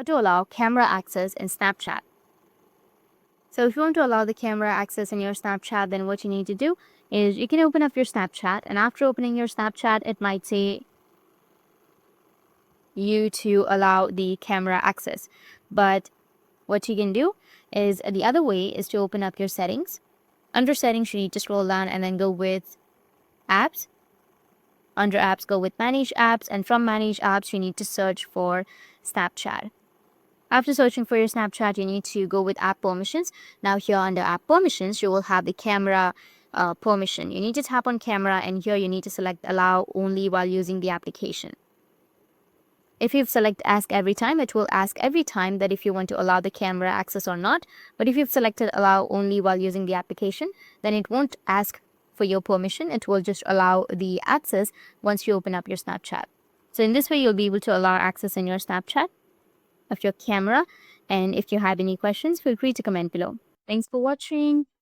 how to allow camera access in Snapchat. So if you want to allow the camera access in your Snapchat, then what you need to do is you can open up your Snapchat, and after opening your Snapchat, it might say you to allow the camera access. But what you can do is the other way is to open up your settings. Under settings, you need to scroll down and then go with apps. Under apps, go with manage apps, and from manage apps, you need to search for Snapchat. After searching for your Snapchat, you need to go with app permissions. Now here under app permissions, you will have the camera permission. You need to tap on camera, and here you need to select allow only while using the application. If you've selected ask every time, it will ask every time that if you want to allow the camera access or not. But if you've selected allow only while using the application, then it won't ask for your permission. It will just allow the access once you open up your Snapchat. So in this way, you'll be able to allow access in your Snapchat of your camera. And if you have any questions, feel free to comment below. Thanks for watching.